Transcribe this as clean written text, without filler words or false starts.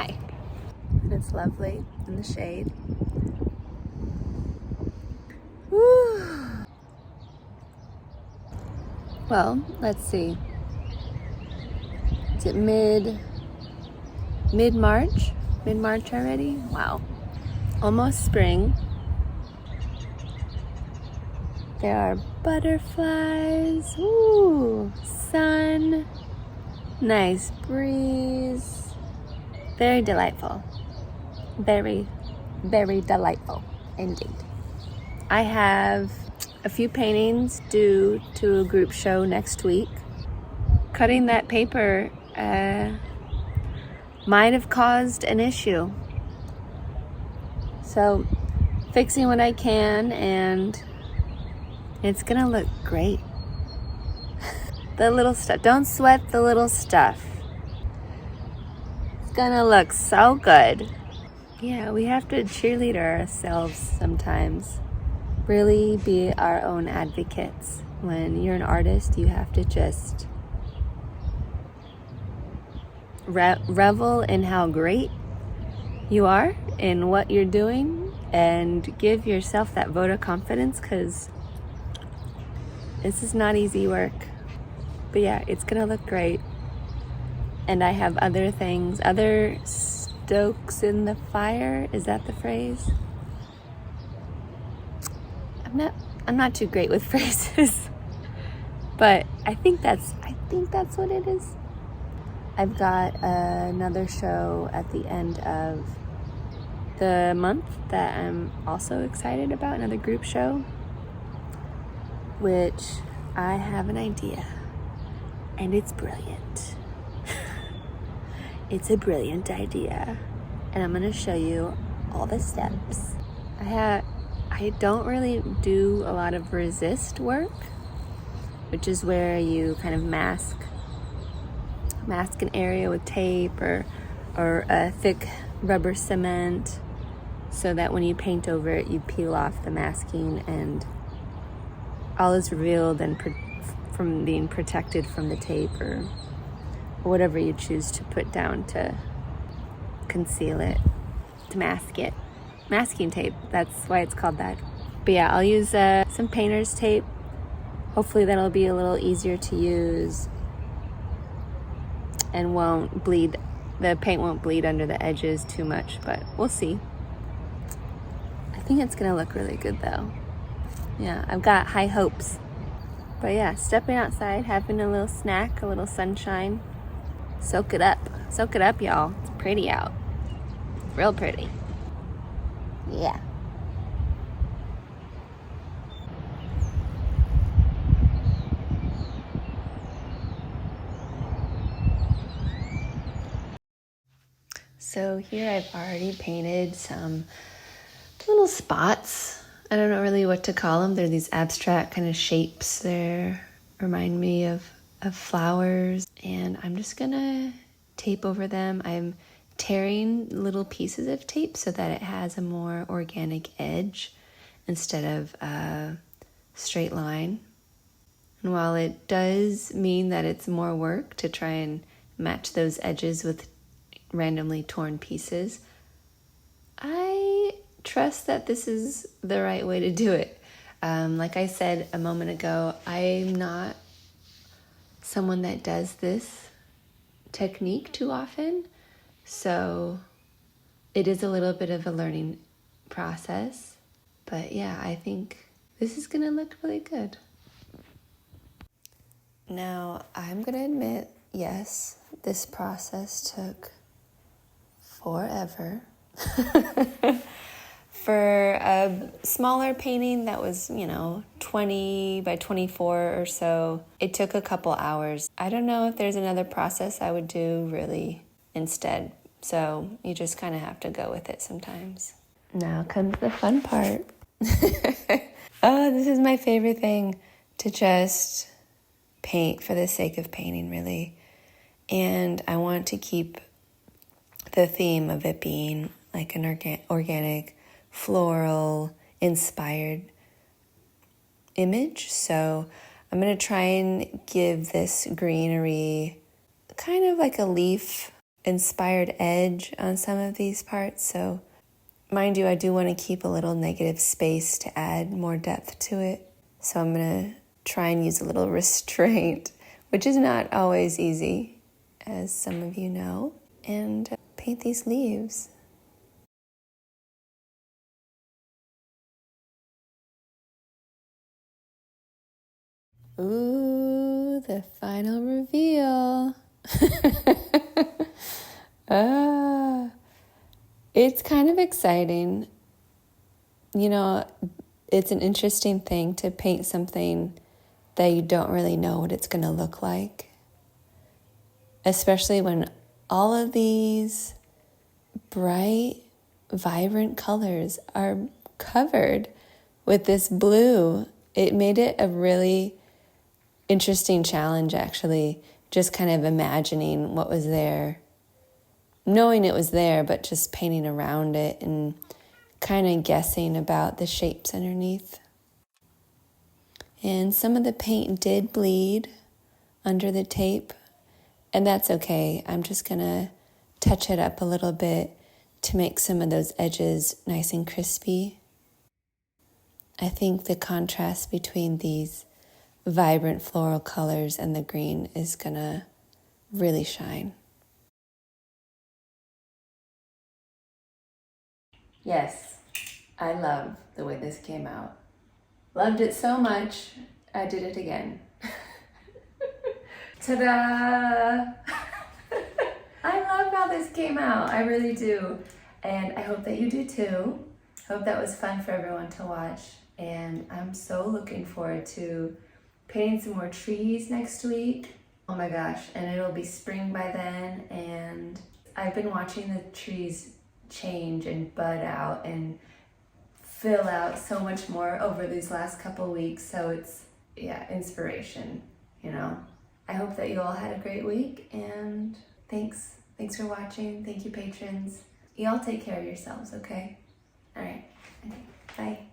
Hi. And it's lovely in the shade. Woo. Well, let's see. Is it mid-March? Mid-March already? Wow. Almost spring. There are butterflies. Ooh, sun. Nice breeze. Very delightful. Very, very delightful indeed. I have a few paintings due to a group show next week. Cutting that paper might have caused an issue. So fixing what I can, and it's gonna look great. The little stuff, don't sweat the little stuff. It's gonna look so good. Yeah, we have to cheerlead ourselves sometimes. Really be our own advocates. When you're an artist, you have to just revel in how great you are in what you're doing and give yourself that vote of confidence, because this is not easy work. But yeah, it's gonna look great. And I have other things, other stokes in the fire. Is that the phrase? I'm not too great with phrases, but I think that's what it is. I've got another show at the end of the month that I'm also excited about, another group show, which I have an idea, and it's brilliant. It's a brilliant idea, and I'm gonna show you all the steps. I don't really do a lot of resist work, which is where you kind of mask an area with tape or a thick rubber cement, so that when you paint over it, you peel off the masking and all is revealed and from being protected from the tape or whatever you choose to put down to conceal it, to mask it. Masking tape, that's why it's called that. But yeah, I'll use some painter's tape. Hopefully that'll be a little easier to use and won't bleed. The paint won't bleed under the edges too much, but we'll see. I think it's gonna look really good though. Yeah, I've got high hopes. But yeah, stepping outside, having a little snack, a little sunshine. Soak it up, y'all. It's pretty out, real pretty. Yeah. So here I've already painted some little spots. I don't know really what to call them. They're these abstract kind of shapes. They remind me of flowers. And I'm just gonna tape over them. I'm tearing little pieces of tape so that it has a more organic edge instead of a straight line. And while it does mean that it's more work to try and match those edges with randomly torn pieces, I trust that this is the right way to do it. Like I said a moment ago, I'm not someone that does this technique too often, so it is a little bit of a learning process. But yeah, I think this is gonna look really good. Now, I'm gonna admit, yes, this process took forever. For a smaller painting that was, 20 by 24 or so, it took a couple hours. I don't know if there's another process I would do really instead. So you just kind of have to go with it sometimes. Now comes the fun part. Oh, this is my favorite thing, to just paint for the sake of painting, really. And I want to keep the theme of it being like an organic, floral, inspired image. So I'm going to try and give this greenery kind of like a leaf inspired edge on some of these parts. So mind you, I do want to keep a little negative space to add more depth to it. So I'm going to try and use a little restraint, which is not always easy, as some of you know, and paint these leaves. Ooh, the final reveal. It's kind of exciting. You know, it's an interesting thing to paint something that you don't really know what it's going to look like. Especially when all of these bright, vibrant colors are covered with this blue. It made it a really interesting challenge, actually, just kind of imagining what was there, knowing it was there, but just painting around it and kind of guessing about the shapes underneath. And some of the paint did bleed under the tape, and that's okay. I'm just gonna touch it up a little bit to make some of those edges nice and crispy. I think the contrast between these vibrant floral colors and the green is gonna really shine. Yes, I love the way this came out. Loved it so much, I did it again. Ta-da! I love how this came out, I really do. And I hope that you do too. Hope that was fun for everyone to watch. And I'm so looking forward to painting some more trees next week. Oh my gosh, and it'll be spring by then. And I've been watching the trees change and bud out and fill out so much more over these last couple weeks. So it's, inspiration, you know. I hope that you all had a great week, and thanks for watching. Thank you, patrons. You all take care of yourselves, okay? All right, bye.